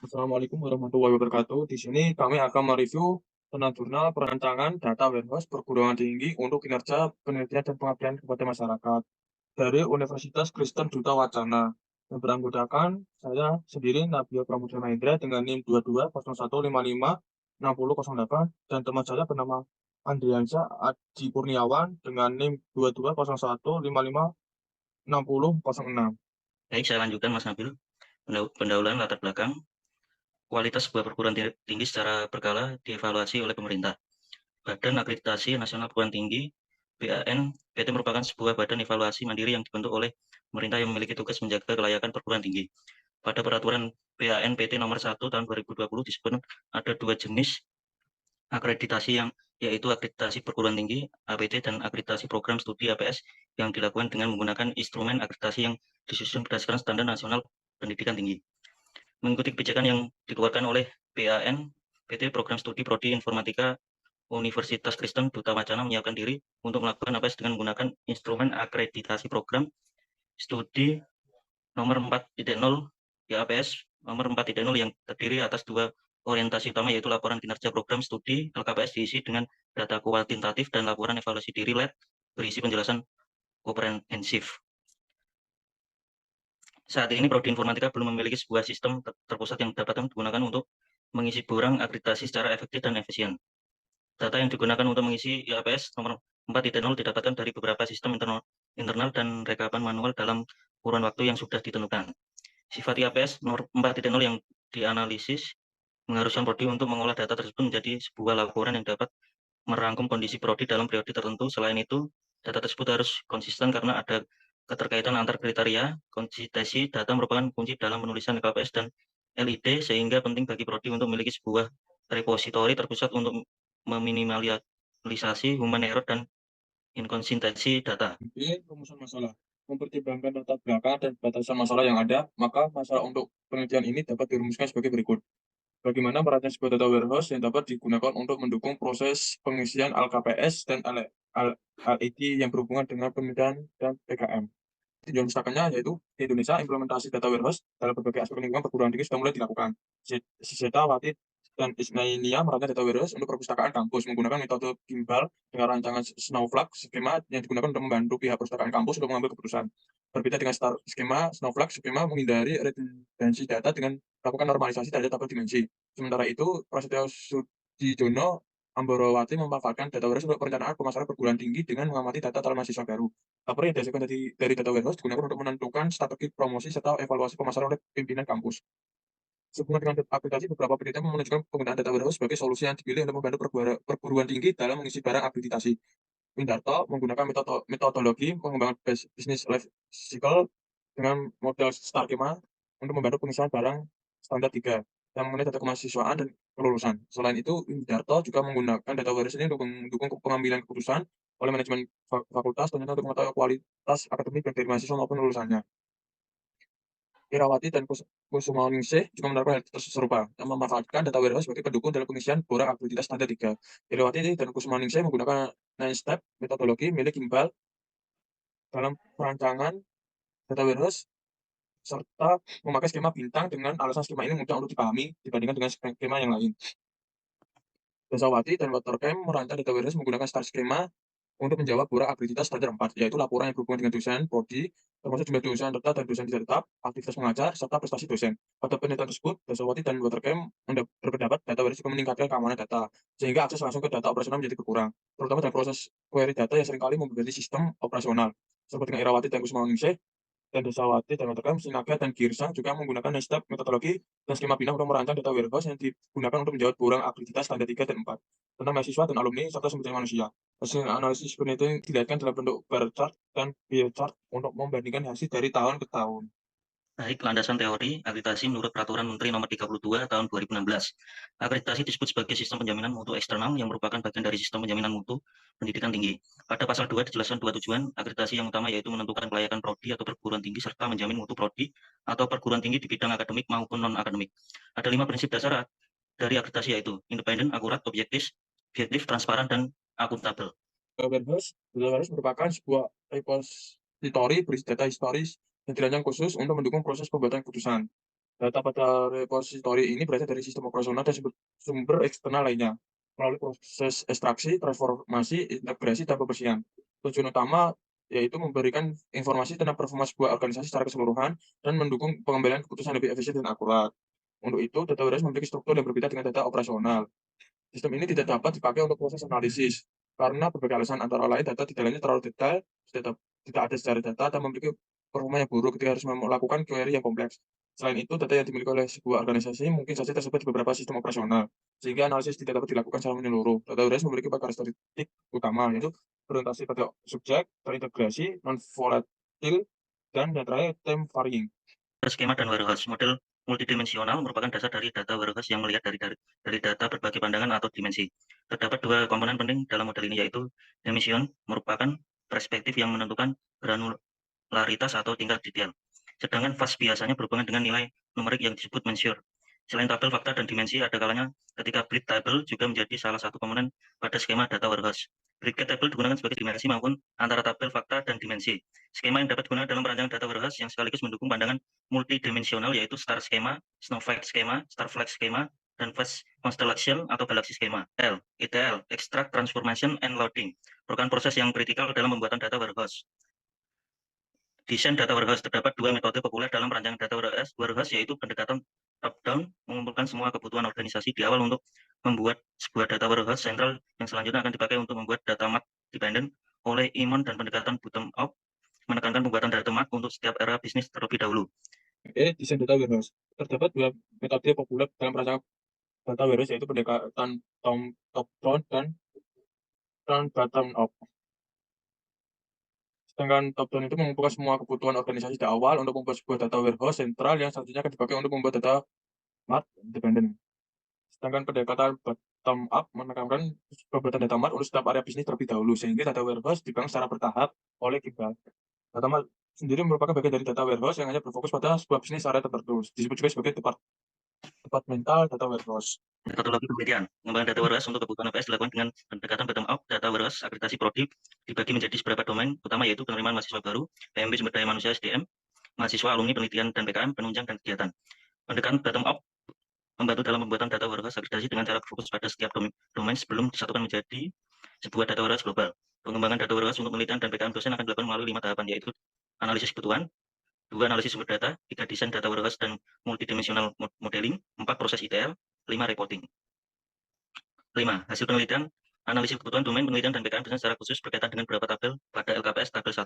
Assalamualaikum warahmatullahi wabarakatuh. Di sini kami akan mereview tentang jurnal perancangan data warehouse perguruan tinggi untuk kinerja penelitian dan pengabdian kepada masyarakat dari Universitas Kristen Duta Wacana yang beranggotakan saya sendiri Nadia Pramudia Mahendra dengan NIM 2201556008 dan teman saya bernama Andriansa Aji Kurniawan dengan NIM 2201556006. Baik, saya lanjutkan Mas Nabil. Pendahuluan latar belakang, kualitas sebuah perguruan tinggi secara berkala dievaluasi oleh pemerintah. Badan Akreditasi Nasional Perguruan Tinggi (BAN) PT merupakan sebuah badan evaluasi mandiri yang dibentuk oleh pemerintah yang memiliki tugas menjaga kelayakan perguruan tinggi. Pada peraturan BAN PT nomor 1 tahun 2020 disebut ada dua jenis akreditasi yaitu akreditasi perguruan tinggi (APT) dan akreditasi program studi (APS) yang dilakukan dengan menggunakan instrumen akreditasi yang disusun berdasarkan standar nasional pendidikan tinggi. Mengikuti kebijakan yang dikeluarkan oleh BAN, PT Program Studi Prodi Informatika Universitas Kristen Duta Wacana menyiapkan diri untuk melakukan APS dengan menggunakan instrumen akreditasi program studi nomor 4.0 APS nomor 4.0 yang terdiri atas dua orientasi utama, yaitu laporan kinerja program studi LKPS diisi dengan data kuantitatif dan laporan evaluasi diri LED berisi penjelasan komprehensif. Saat ini Prodi Informatika belum memiliki sebuah sistem terpusat yang dapat digunakan untuk mengisi borang akreditasi secara efektif dan efisien. Data yang digunakan untuk mengisi IAPS nomor 4.0 didapatkan dari beberapa sistem internal dan rekapan manual dalam kurun waktu yang sudah ditentukan. Sifat IAPS nomor 4.0 yang dianalisis mengharuskan Prodi untuk mengolah data tersebut menjadi sebuah laporan yang dapat merangkum kondisi Prodi dalam periode tertentu. Selain itu, data tersebut harus konsisten karena ada keterkaitan antar kriteria. Konsistensi data merupakan kunci dalam penulisan LKPS dan LID, sehingga penting bagi Prodi untuk memiliki sebuah repositori terpusat untuk meminimalisasi human error dan inkonsistensi data. Jadi, rumusan masalah. Mempertimbangkan latar belakang dan batasan masalah yang ada, maka masalah untuk penelitian ini dapat dirumuskan sebagai berikut. Bagaimana merancang sebuah data warehouse yang dapat digunakan untuk mendukung proses pengisian LKPS dan LID yang berhubungan dengan penelitian dan PKM. Tinjauan misalkannya yaitu di Indonesia implementasi data warehouse dalam berbagai aspek lingkungan perguruan tinggi sudah mulai dilakukan. Siseta, Wati, dan Ismailia merancang data warehouse untuk perpustakaan kampus menggunakan metode gimbal dengan rancangan Snowflake, skema yang digunakan untuk membantu pihak perpustakaan kampus untuk mengambil keputusan. Berbeda dengan skema Snowflake, skema menghindari redundansi data dengan melakukan normalisasi data dapat dimensi. Sementara itu, Prasetyo Sudijono Amborowati memanfaatkan data warehouse untuk perencanaan pemasaran perguruan tinggi dengan mengamati data calon mahasiswa baru. Laporan yang dihasilkan dari data warehouse digunakan untuk menentukan strategi promosi serta evaluasi pemasaran oleh pimpinan kampus. Sehubungan dengan aplikasi, beberapa penelitian menunjukkan penggunaan data warehouse sebagai solusi yang dipilih untuk membantu perguruan tinggi dalam mengisi barang akreditasi. Windarto menggunakan metodologi pengembangan business life cycle dengan model STAR-skema untuk membantu pengisian barang standar 3 yang mengenai data kemahasiswaan dan kelulusan. Selain itu, Windarto juga menggunakan data warehouse ini untuk mendukung pengambilan keputusan oleh manajemen fakultas, ternyata untuk mengetahui kualitas akademik baik dari mahasiswa maupun lulusannya. Irawati dan Kusumaningsih juga menerapkan hal serupa, yang memanfaatkan data warehouse sebagai pendukung dalam pengisian borang akreditasi standar 3. Irawati dan Kusumaningsih menggunakan 9-step metodologi milik Gimbal dalam perancangan data warehouse serta memakai skema bintang dengan alasan skema ini mudah untuk dipahami dibandingkan dengan skema yang lain. Dasawati dan Watercamp merancang data warehouse menggunakan STAR skema untuk menjawab borang akreditasi standar 4, yaitu laporan yang berhubungan dengan dosen, prodi, termasuk jumlah dosen tetap dan dosen tidak tetap, aktivitas mengajar, serta prestasi dosen. Pada penelitian tersebut, Dasawati dan Watercamp berpendapat data warehouse juga meningkatkan keamanan data, sehingga akses langsung ke data operasional menjadi berkurang, terutama dalam proses query data yang seringkali membebani sistem operasional. Seperti dengan Irawati dan Kusmaningsih, dan Dasawati dan Watercamp, Sinaga dan Girsang juga menggunakan nine-step metodologi dan skema bintang untuk merancang data warehouse yang digunakan untuk menjawab borang akreditasi standar 3 dan 4 tentang mahasiswa dan alumni serta sumber daya manusia. Hasil analisis penelitian dilihatkan dalam bentuk bar chart dan pie chart untuk membandingkan hasil dari tahun ke tahun. Baik, landasan teori akreditasi menurut Peraturan Menteri Nomor 32 Tahun 2016. Akreditasi disebut sebagai sistem penjaminan mutu eksternal yang merupakan bagian dari sistem penjaminan mutu pendidikan tinggi. Pada pasal 2 dijelaskan dua tujuan akreditasi yang utama, yaitu menentukan kelayakan prodi atau perguruan tinggi serta menjamin mutu prodi atau perguruan tinggi di bidang akademik maupun non-akademik. Ada 5 prinsip dasar dari akreditasi, yaitu independen, akurat, objektif, transparan, dan akuntabel. Warehouse merupakan sebuah repositori berisi data historis yang dirancang khusus untuk mendukung proses pembuatan keputusan. Data pada repositori ini berasal dari sistem operasional dan sumber eksternal lainnya, melalui proses ekstraksi, transformasi, integrasi, dan pembersihan. Tujuan utama yaitu memberikan informasi tentang performa sebuah organisasi secara keseluruhan dan mendukung pengambilan keputusan lebih efisien dan akurat. Untuk itu, data warehouse memiliki struktur yang berbeda dengan data operasional. Sistem ini tidak dapat dipakai untuk proses analisis, karena berbagai alasan antara lain data di dalamnya terlalu detail, tidak ada sejarah data, dan memiliki performa yang buruk ketika harus melakukan query yang kompleks. Selain itu, data yang dimiliki oleh sebuah organisasi mungkin saja tersebar di beberapa sistem operasional, sehingga analisis tidak dapat dilakukan secara menyeluruh. Data warehouse memiliki beberapa karakteristik utama, yaitu berorientasi pada subjek, terintegrasi, non-volatil, dan yang terakhir time varying. Skema dan warehouse. Model multidimensional merupakan dasar dari data warehouse yang melihat dari data berbagai pandangan atau dimensi. Terdapat dua komponen penting dalam model ini, yaitu dimension merupakan perspektif yang menentukan granularitas atau tingkat detail. Sedangkan fast biasanya berhubungan dengan nilai numerik yang disebut measure. Selain tabel fakta dan dimensi, ada kalanya ketika break table juga menjadi salah satu komponen pada skema data warehouse. Break table digunakan sebagai dimensi maupun antara tabel fakta dan dimensi. Skema yang dapat digunakan dalam perancangan data warehouse yang sekaligus mendukung pandangan multidimensional, yaitu star schema, snowflake schema, starflex schema, dan fast constellation atau galaxy schema. ETL, extract, transformation, and loading, merupakan proses yang kritikal dalam pembuatan data warehouse. Desain data warehouse. Terdapat dua metode populer dalam perancangan data warehouse, yaitu pendekatan top-down, mengumpulkan semua kebutuhan organisasi di awal untuk membuat sebuah data warehouse sentral yang selanjutnya akan dipakai untuk membuat data mart dependent, oleh Imon, dan pendekatan bottom-up, menekankan pembuatan data mart untuk setiap era bisnis terlebih dahulu. Oke, desain data warehouse. Terdapat dua metode populer dalam perancangan data warehouse, yaitu pendekatan top-down dan bottom-up. Sedangkan top-down itu mengumpulkan semua kebutuhan organisasi di awal untuk membuat sebuah data warehouse sentral yang selanjutnya akan dipakai untuk membuat data mart independent. Sedangkan pendekatan bottom-up menekankan pembuatan data mart untuk setiap area bisnis terlebih dahulu, sehingga data warehouse dibangun secara bertahap oleh Kimball. Data mart sendiri merupakan bagian dari data warehouse yang hanya berfokus pada sebuah bisnis area tertentu, disebut juga sebagai departmental data warehouse. Metodologi penelitian. Pengembangan data warehouse untuk kebutuhan APS dilakukan dengan pendekatan bottom-up. Data warehouse akreditasi prodi dibagi menjadi beberapa domain utama, yaitu penerimaan mahasiswa baru, PMB sumber daya manusia SDM, mahasiswa alumni penelitian dan PKM, penunjang dan kegiatan. Pendekatan bottom-up membantu dalam pembuatan data warehouse akreditasi dengan cara berfokus pada setiap domain sebelum disatukan menjadi sebuah data warehouse global. Pengembangan data warehouse untuk penelitian dan PKM dosen akan dilakukan melalui 5 tahapan, yaitu analisis kebutuhan, 2 analisis sumber data, 3 desain data warehouse dan multidimensional modeling, 4 proses ETL, 5 reporting. 5. Hasil penelitian, analisis kebutuhan domain penelitian dan PKM dosen secara khusus berkaitan dengan beberapa tabel pada LKPS tabel 1.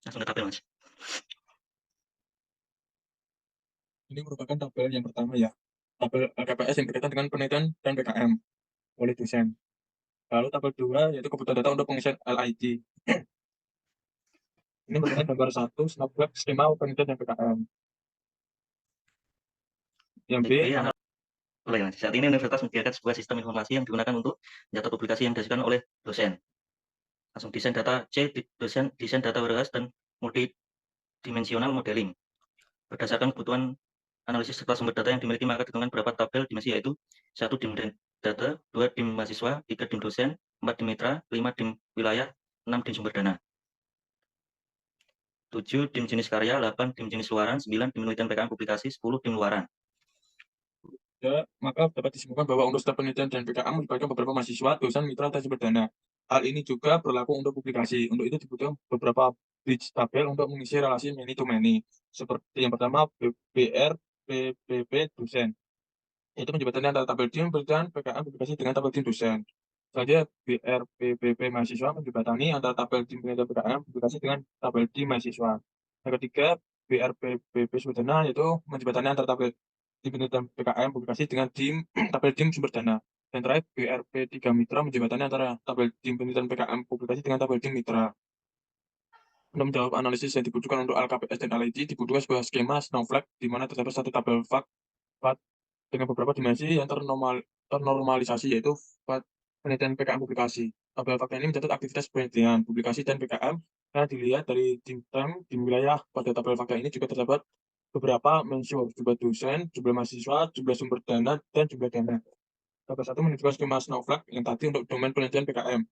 Langsung ke tabel, Mas. Ini merupakan tabel yang pertama ya, tabel LKPS yang berkaitan dengan penelitian dan PKM oleh dosen. Lalu tabel 2 yaitu kebutuhan data untuk pengisian LID. Ini merupakan gambar 1 snapshot skema penelitian dan PKM. Yang B, Saat ini universitas menyediakan sebuah sistem informasi yang digunakan untuk mencatat publikasi yang dihasilkan oleh dosen. Langsung desain data C, desain data warehouse dan multidimensional modeling. Berdasarkan kebutuhan analisis serta sumber data yang dimiliki, maka ditentukan beberapa tabel dimensi, yaitu 1 dim data, 2 dim mahasiswa, 3 dim dosen, 4 dim mitra, 5 dim wilayah, 6 dim sumber dana, 7 dim jenis karya, 8 dim jenis luaran, 9 dim penelitian PKM publikasi, 10 dim luaran. ya, maka dapat disimpulkan bahwa untuk setiap penelitian dan PKM melibatkan beberapa mahasiswa, dosen, mitra, dan sumber dana. Hal ini juga berlaku untuk publikasi. Untuk itu dibutuhkan beberapa bridge tabel untuk mengisi relasi many to many. Seperti yang pertama, BR, PPP, dosen. Itu menjembatani antara tabel dim penelitian PKM publikasi dengan tabel dim dosen. Selanjutnya, BR, PPP mahasiswa menjembatani antara tabel dim penelitian PKM publikasi dengan tabel dim mahasiswa. Yang ketiga, BR, PPP sumber dana yaitu menjembatani antara tabel dim penelitian PKM publikasi dengan tabel dim sumber dana. Dan terakhir, BRP3 mitra menjembatani antara tabel dim penelitian PKM publikasi dengan tabel dim mitra. Untuk menjawab analisis yang dibutuhkan untuk LKPS dan LID, dibutuhkan sebuah skema snowflake di mana terdapat satu tabel fact dengan beberapa dimensi yang ternormalisasi, yaitu penelitian PKM publikasi. Tabel fakta ini mencatat aktivitas penelitian, publikasi, dan PKM yang dilihat dari tim time, di wilayah. Pada tabel fakta ini juga terdapat beberapa mensur, jumlah dosen, jumlah mahasiswa, jumlah sumber dana, dan jumlah dana. Tabel 1 menunjukkan skema snowflake yang tadi untuk domain penelitian PKM.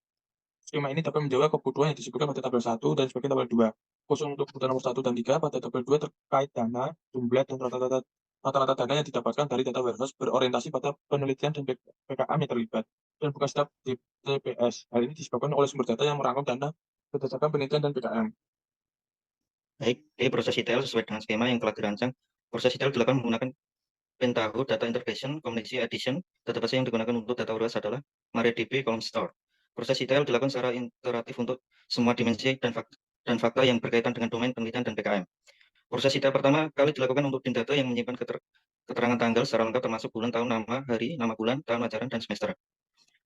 Skema ini dapat menjawab kebutuhan yang disebutkan pada tabel 1 dan sebagian tabel 2. Khusus untuk kebutuhan nomor 1 dan 3, pada tabel 2 terkait dana, jumlah, dan rata-rata dana yang didapatkan dari data warehouse berorientasi pada penelitian dan PKM yang terlibat, dan bukan staf di TPS. Hal ini disebabkan oleh sumber data yang merangkum dana berdasarkan penelitian dan PKM. Baik, proses ETL sesuai dengan skema yang telah dirancang. Proses ETL dilakukan menggunakan Pentaho Data Integration Combination Edition. Database yang digunakan untuk data warehouse adalah MariaDB Column Store. Proses ETL dilakukan secara iteratif untuk semua dimensi dan fakta yang berkaitan dengan domain penelitian dan PKM. Proses ETL pertama kali dilakukan untuk tim data yang menyimpan keterangan tanggal secara lengkap termasuk bulan, tahun, nama, hari, nama bulan, tahun ajaran, dan semester.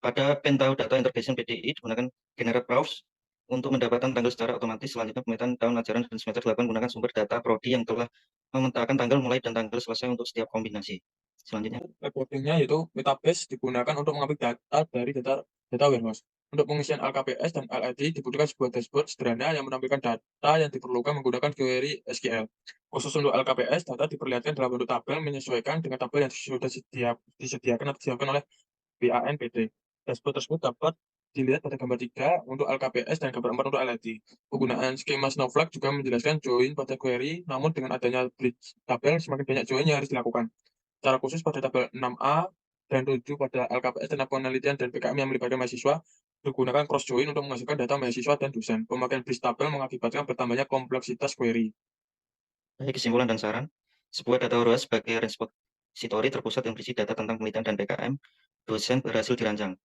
Pada Pentaho Data Integration PDI digunakan Generate Browse untuk mendapatkan tanggal secara otomatis. Selanjutnya pemetaan tahun ajaran dan semester dilakukan menggunakan sumber data prodi yang telah memetakan tanggal mulai dan tanggal selesai untuk setiap kombinasi. Selanjutnya, Reportingnya yaitu Metabase digunakan untuk mengambil data dari data warehouse. Untuk pengisian LKPS dan LID dibutuhkan sebuah dashboard sederhana yang menampilkan data yang diperlukan menggunakan query SQL. Khusus untuk LKPS, data diperlihatkan dalam bentuk tabel menyesuaikan dengan tabel yang sudah disediakan atau disiapkan oleh BANPT. Dashboard tersebut dapat dilihat pada gambar 3 untuk LKPS dan gambar 4 untuk LID. Penggunaan skema Snowflake juga menjelaskan join pada query, namun dengan adanya bridge tabel, semakin banyak join yang harus dilakukan. Secara khusus pada tabel 6A dan 7 pada LKPS tentang penelitian dan PKM yang melibatkan mahasiswa, digunakan cross join untuk menghasilkan data mahasiswa dan dosen. Pemakaian bridge tabel mengakibatkan bertambahnya kompleksitas query. dari kesimpulan dan saran, sebuah data warehouse sebagai repository terpusat yang berisi data tentang penelitian dan PKM dosen berhasil dirancang.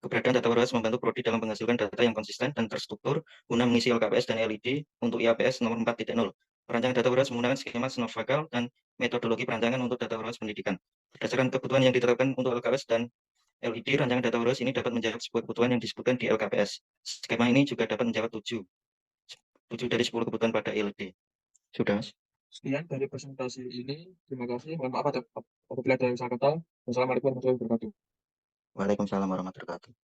Keberadaan data warehouse membantu prodi dalam menghasilkan data yang konsisten dan terstruktur guna mengisi LKPS dan LID untuk IAPS nomor 4.0. Perancangan data warehouse menggunakan skema Snowflake dan metodologi perancangan untuk data warehouse pendidikan. Berdasarkan kebutuhan yang ditetapkan untuk LKPS dan LID, rancangan data warehouse ini dapat menjawab sebuah kebutuhan yang disebutkan di LKPS. Skema ini juga dapat menjawab 7 dari 10 kebutuhan pada LID. Sudah, Mas. Sekian dari presentasi ini. Terima kasih. Mohon maaf apabila ada yang salah kata. Wassalamualaikum warahmatullahi wabarakatuh. Waalaikumsalam warahmatullahi wabarakatuh.